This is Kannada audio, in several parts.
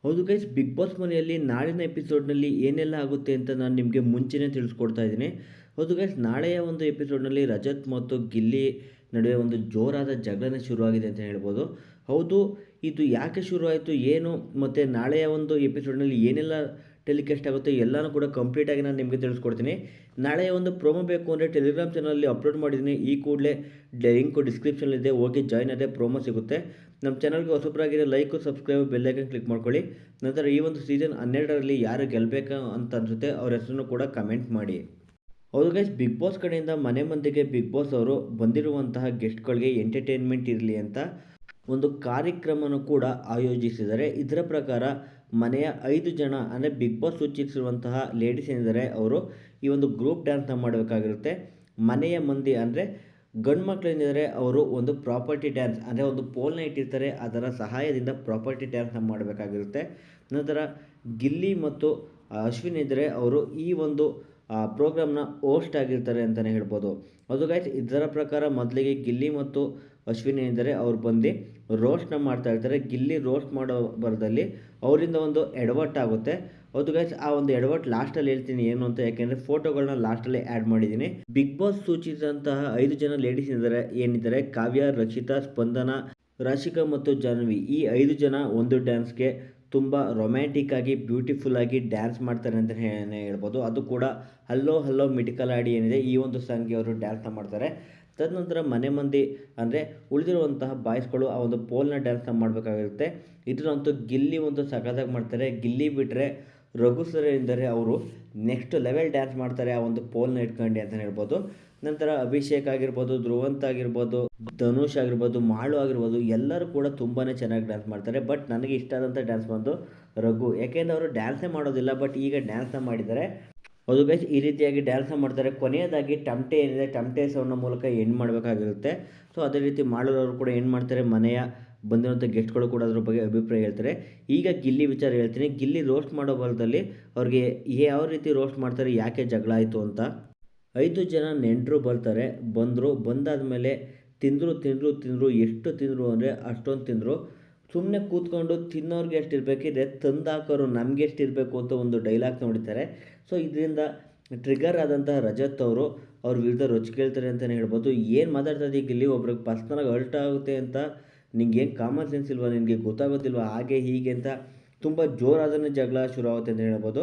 ಹೌದು ಗೈಸ್, ಬಿಗ್ ಬಾಸ್ ಮನೆಯಲ್ಲಿ ನಾಳಿನ ಎಪಿಸೋಡ್ನಲ್ಲಿ ಏನೆಲ್ಲ ಆಗುತ್ತೆ ಅಂತ ನಾನು ನಿಮಗೆ ಮುಂಚೆನೇ ತಿಳಿಸ್ಕೊಡ್ತಾ ಇದ್ದೀನಿ. ಹೌದು ಗೈಸ್, ನಾಳೆಯ ಒಂದು ಎಪಿಸೋಡ್ನಲ್ಲಿ ರಜತ್ ಮತ್ತು ಗಿಲ್ಲಿ ನಡುವೆ ಒಂದು ಜೋರಾದ ಜಗಳನೇ ಶುರುವಾಗಿದೆ ಅಂತ ಹೇಳ್ಬೋದು. ಹೌದು, ಇದು ಯಾಕೆ ಶುರುವಾಯಿತು, ಏನು ಮತ್ತು ನಾಳೆಯ ಒಂದು ಎಪಿಸೋಡ್ನಲ್ಲಿ ಏನೆಲ್ಲ ಟೆಲಿಕಾಸ್ಟ್ ಆಗುತ್ತೆ ಎಲ್ಲನೂ ಕೂಡ ಕಂಪ್ಲೀಟಾಗಿ ನಾನು ನಿಮಗೆ ತಿಳಿಸ್ಕೊಡ್ತೀನಿ. ನಾಳೆಯ ಒಂದು ಪ್ರೋಮೋ ಬೇಕು ಅಂದರೆ ಟೆಲಿಗ್ರಾಮ್ ಚಾನಲಲ್ಲಿ ಅಪ್ಲೋಡ್ ಮಾಡಿದ್ದೀನಿ. ಈ ಕೂಡಲೇ ಲಿಂಕು ಡಿಸ್ಕ್ರಿಪ್ಷನಲ್ಲಿದೆ, ಹೋಗಿ ಜಾಯ್ನ್ ಆದರೆ ಪ್ರೋಮೋ ಸಿಗುತ್ತೆ. ನಮ್ಮ ಚಾನಲ್ಗೆ ಹೊಸಬರಾಗಿರೋ ಲೈಕು, ಸಬ್ಸ್ಕ್ರೈಬ್, ಬೆಲ್ಲೈಕನ್ ಕ್ಲಿಕ್ ಮಾಡ್ಕೊಳ್ಳಿ. ನಂತರ ಈ ಒಂದು ಸೀಸನ್ 12ರಲ್ಲಿ ಯಾರು ಗೆಲ್ಲಬೇಕು ಅಂತ ಅನಿಸುತ್ತೆ ಅವ್ರ ಹೆಸರನ್ನು ಕೂಡ ಕಮೆಂಟ್ ಮಾಡಿ. ಹೌದು ಗೈಸ್, ಬಿಗ್ ಬಾಸ್ ಕಡೆಯಿಂದ ಮನೆ ಮಂದಿಗೆ ಬಿಗ್ ಬಾಸ್ ಅವರು ಬಂದಿರುವಂತಹ ಗೆಸ್ಟ್ಗಳಿಗೆ ಎಂಟರ್ಟೈನ್ಮೆಂಟ್ ಇರಲಿ ಅಂತ ಒಂದು ಕಾರ್ಯಕ್ರಮವನ್ನು ಕೂಡ ಆಯೋಜಿಸಿದ್ದಾರೆ. ಇದರ ಪ್ರಕಾರ ಮನೆಯ 5 ಜನ ಅಂದರೆ ಬಿಗ್ ಬಾಸ್ ಸೂಚಿಸಿರುವಂತಹ ಲೇಡೀಸ್ ಏನಿದ್ದಾರೆ ಅವರು ಈ ಒಂದು ಗ್ರೂಪ್ ಡ್ಯಾನ್ಸ್ನ ಮಾಡಬೇಕಾಗಿರುತ್ತೆ. ಮನೆಯ ಮಂದಿ ಅಂದರೆ ಗಂಡು ಮಕ್ಕಳು ಏನಿದ್ದಾರೆ ಅವರು ಒಂದು ಪ್ರಾಪರ್ಟಿ ಡ್ಯಾನ್ಸ್ ಅಂದರೆ ಒಂದು ಪೋಲ್ನ ಇಟ್ಟಿರ್ತಾರೆ, ಅದರ ಸಹಾಯದಿಂದ ಪ್ರಾಪರ್ಟಿ ಡ್ಯಾನ್ಸ್ನ ಮಾಡಬೇಕಾಗಿರುತ್ತೆ. ನಂತರ ಗಿಲ್ಲಿ ಮತ್ತು ಅಶ್ವಿನ್ ಇದ್ದರೆ ಅವರು ಈ ಒಂದು ಪ್ರೋಗ್ರಾಮ್ನ ಹೋಸ್ಟ್ ಆಗಿರ್ತಾರೆ ಅಂತಲೇ ಹೇಳ್ಬೋದು. ಅದು ಗೈಸ್, ಇದರ ಪ್ರಕಾರ ಮೊದಲಿಗೆ ಗಿಲ್ಲಿ ಮತ್ತು ಅಶ್ವಿನ್ ಏನಿದ್ದಾರೆ ಅವ್ರು ಬಂದು ರೋಸ್ಟ್ನ ಮಾಡ್ತಾ ಇರ್ತಾರೆ. ಗಿಲ್ಲಿ ರೋಸ್ಟ್ ಮಾಡೋ ಬರದಲ್ಲಿ ಅವರಿಂದ ಒಂದು ಎಡವಟ್ಟು ಆಗುತ್ತೆ. ಹೌದು ಗೈಸ್, ಆ ಒಂದು ಎಡವಟ್ಟು ಲಾಸ್ಟಲ್ಲಿ ಹೇಳ್ತೀನಿ ಏನು ಅಂತ, ಯಾಕೆಂದರೆ ಫೋಟೋಗಳನ್ನ ಲಾಸ್ಟಲ್ಲಿ ಆ್ಯಡ್ ಮಾಡಿದ್ದೀನಿ. ಬಿಗ್ ಬಾಸ್ ಸೂಚಿಸಿದಂತಹ 5 ಜನ ಲೇಡೀಸ್ ಏನಿದ್ದಾರೆ ಕಾವ್ಯ, ರಕ್ಷಿತಾ, ಸ್ಪಂದನ, ರಾಶಿಕಾ ಮತ್ತು ಜಾಹ್ನವಿ, ಈ 5 ಜನ ಒಂದು ಡ್ಯಾನ್ಸ್ಗೆ ತುಂಬ ರೊಮ್ಯಾಂಟಿಕ್ ಆಗಿ ಬ್ಯೂಟಿಫುಲ್ ಆಗಿ ಡ್ಯಾನ್ಸ್ ಮಾಡ್ತಾರೆ ಅಂತ ಹೇಳ್ಬೋದು. ಅದು ಕೂಡ ಹಲ್ಲೋ ಹಲ್ಲೋ ಮಿಟಿಕಲ್ ಆಡಿ ಏನಿದೆ ಈ ಒಂದು ಸಾಂಗ್ಗೆ ಅವರು ಡ್ಯಾನ್ಸ್ನ ಮಾಡ್ತಾರೆ. ತದನಂತರ ಮನೆ ಮಂದಿ ಅಂದರೆ ಉಳಿದಿರುವಂತಹ ಬಾಯ್ಸ್ಗಳು ಆ ಒಂದು ಪೋಲ್ನ ಡ್ಯಾನ್ಸ್ನ ಮಾಡಬೇಕಾಗಿರುತ್ತೆ. ಇದನ್ನಂತೂ ಗಿಲ್ಲಿ ಒಂದು ಸಖತ್ತಾಗಿ ಮಾಡ್ತಾರೆ. ಗಿಲ್ಲಿ ಬಿಟ್ಟರೆ ರಘು ಸರ್ ಎಂದರೆ ಅವರು ನೆಕ್ಸ್ಟ್ ಲೆವೆಲ್ ಡ್ಯಾನ್ಸ್ ಮಾಡ್ತಾರೆ ಆ ಒಂದು ಪೋಲ್ನ ಇಟ್ಕೊಂಡು ಅಂತ ಹೇಳ್ಬೋದು. ನಂತರ ಅಭಿಷೇಕ್ ಆಗಿರ್ಬೋದು, ಧ್ರುವಂತ್ ಆಗಿರ್ಬೋದು, ಧನುಷ್ ಆಗಿರ್ಬೋದು, ಮಾಳು ಆಗಿರ್ಬೋದು, ಎಲ್ಲರೂ ಕೂಡ ತುಂಬಾ ಚೆನ್ನಾಗಿ ಡ್ಯಾನ್ಸ್ ಮಾಡ್ತಾರೆ. ಬಟ್ ನನಗೆ ಇಷ್ಟ ಆದಂಥ ಡ್ಯಾನ್ಸ್ ಬಂದು ರಘು, ಯಾಕೆಂದರೆ ಅವರು ಡ್ಯಾನ್ಸೇ ಮಾಡೋದಿಲ್ಲ, ಬಟ್ ಈಗ ಡ್ಯಾನ್ಸ್ನ ಮಾಡಿದ್ದಾರೆ. ಹೌದು ಗೈಸ್, ಈ ರೀತಿಯಾಗಿ ಡ್ಯಾನ್ಸ್ನ ಮಾಡ್ತಾರೆ. ಕೊನೆಯದಾಗಿ ಟಮಟೆ ಏನಿದೆ, ಟಮಟೆ ಸೌಂಡ್ನ ಮೂಲಕ ಎಂಡ್ ಮಾಡಬೇಕಾಗಿರುತ್ತೆ. ಸೊ ಅದೇ ರೀತಿ ಮಾಡೋರವರು ಕೂಡ ಏನು ಮಾಡ್ತಾರೆ, ಮನೆಯ ಬಂದಿರುವಂಥ ಗೆಸ್ಟ್ಗಳು ಕೂಡ ಅದ್ರ ಬಗ್ಗೆ ಅಭಿಪ್ರಾಯ ಹೇಳ್ತಾರೆ. ಈಗ ಗಿಲ್ಲಿ ವಿಚಾರ ಹೇಳ್ತೀನಿ. ಗಿಲ್ಲಿ ರೋಸ್ಟ್ ಮಾಡೋ ಬರದಲ್ಲಿ ಅವ್ರಿಗೆ ಯಾವ ರೀತಿ ರೋಸ್ಟ್ ಮಾಡ್ತಾರೆ, ಯಾಕೆ ಜಗಳ ಆಯಿತು ಅಂತ. 5 ಜನ ನೆಂಟರು ಬರ್ತಾರೆ, ಬಂದಾದಮೇಲೆ ತಿಂದರು, ಎಷ್ಟು ತಿಂದರು ಅಂದರೆ ಅಷ್ಟೊಂದು ತಿಂದರು. ಸುಮ್ಮನೆ ಕೂತ್ಕೊಂಡು ತಿನ್ನೋರಿಗೆ ಎಷ್ಟು ಇರಬೇಕಿದೆ, ತಂದಾಕೋರು ನಮಗೆ ಎಷ್ಟು ಇರಬೇಕು ಅಂತ ಒಂದು ಡೈಲಾಗ್ನ ಹೊಡಿತಾರೆ. ಸೊ ಇದರಿಂದ ಟ್ರಿಗರ್ ಆದಂತಹ ರಜತ್ ಅವರು ಅವ್ರ ವಿರುದ್ಧ ರೊಚ್ಚಿಗೇಳ್ತಾರೆ ಅಂತಲೇ ಹೇಳ್ಬೋದು. ಏನು ಮಾತಾಡ್ತಾ ಇದ್ದೀಗ ಇಲ್ಲಿ, ಒಬ್ರಿಗೆ ಪರ್ಸ್ನಲಾಗಿ ಹರ್ಟ್ ಆಗುತ್ತೆ ಅಂತ ನಿಂಗೇನು ಕಾಮನ್ ಸೆನ್ಸ್ ಇಲ್ವಾ, ನಿನಗೆ ಗೊತ್ತಾಗೋದಿಲ್ವಾ, ಹಾಗೆ ಹೀಗೆ ಅಂತ ತುಂಬ ಜೋರಾದನೇ ಜಗಳ ಶುರು ಆಗುತ್ತೆ ಅಂತ ಹೇಳ್ಬೋದು.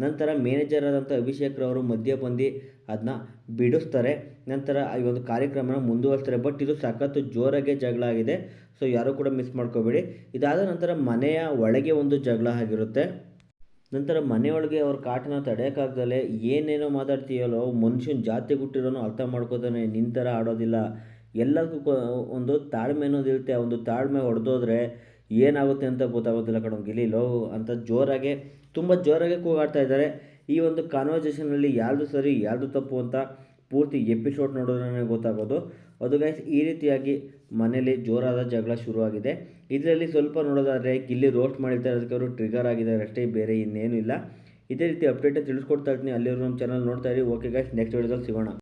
ನಂತರ ಮ್ಯಾನೇಜರ್ ಆದಂಥ ಅಭಿಷೇಕ್ರವರು ಮಧ್ಯೆ ಬಂದು ಅದನ್ನ ಬಿಡಿಸ್ತಾರೆ. ನಂತರ ಈ ಒಂದು ಕಾರ್ಯಕ್ರಮನ ಮುಂದುವರಿಸ್ತಾರೆ. ಬಟ್ ಇದು ಸಖತ್ತು ಜೋರಾಗೆ ಜಗಳ ಆಗಿದೆ, ಸೊ ಯಾರೂ ಕೂಡ ಮಿಸ್ ಮಾಡ್ಕೋಬೇಡಿ. ಇದಾದ ನಂತರ ಮನೆಯ ಒಳಗೆ ಒಂದು ಜಗಳ ಆಗಿರುತ್ತೆ. ನಂತರ ಮನೆಯೊಳಗೆ ಅವ್ರ ಕಾಟನ ತಡೆಯೋಕ್ಕಾಗ್ದಲೆ ಏನೇನೋ ಮಾತಾಡ್ತೀಯಲ್ಲೋ, ಮನುಷ್ಯನ ಜಾತಿ ಹುಟ್ಟಿರೋನು ಅರ್ಥ ಮಾಡ್ಕೋತಾನೆ, ನಿನ್ನ ಥರ ಆಡೋದಿಲ್ಲ, ಎಲ್ಲದಕ್ಕೂ ಒಂದು ತಾಳ್ಮೆ ಅನ್ನೋದಿರುತ್ತೆ. ಆ ಒಂದು ತಾಳ್ಮೆ ಹೊಡೆದೋದ್ರೆ ಏನಾಗುತ್ತೆ ಅಂತ ಗೊತ್ತಾಗೋದಿಲ್ಲ ಕಣೋ ಗಿಲ್ಲಿ ಲೋ ಅಂತ ತುಂಬ ಜೋರಾಗೆ ಕೂಗಾಡ್ತಾ ಇದ್ದಾರೆ. ಈ ಒಂದು ಕಾನ್ವರ್ಸೇಷನಲ್ಲಿ ಯಾರ್ದು ಸರಿ ಯಾರ್ದು ತಪ್ಪು ಅಂತ ಪೂರ್ತಿ ಎಪಿಸೋಡ್ ನೋಡೋದ್ರೇ ಗೊತ್ತಾಗೋದು. ಅದು ಗೈಸ್, ಈ ರೀತಿಯಾಗಿ ಮನೇಲಿ ಜೋರಾದ ಜಗಳ ಶುರುವಾಗಿದೆ. ಇದರಲ್ಲಿ ಸ್ವಲ್ಪ ನೋಡೋದಾದರೆ ಗಿಲ್ಲಿ ರೋಸ್ಟ್ ಮಾಡಿರ್ತಾರೆ, ಅದಕ್ಕೆ ಅವರು ಟ್ರಿಗರ್ ಆಗಿದ್ದಾರೆ ಅಷ್ಟೇ, ಬೇರೆ ಇನ್ನೇನು ಇಲ್ಲ. ಇದೇ ರೀತಿ ಅಪ್ಡೇಟ್ ತಿಳಿಸ್ಕೊಡ್ತಾ ಇರ್ತೀನಿ. ಅಲ್ಲಿವರು ನಮ್ಮ ಚಾನಲ್ ನೋಡ್ತಾ ಇರಿ. ಓಕೆ ಗೈಸ್, ನೆಕ್ಸ್ಟ್ ವಿಡಿಯೋದಲ್ಲಿ ಸಿಗೋಣ.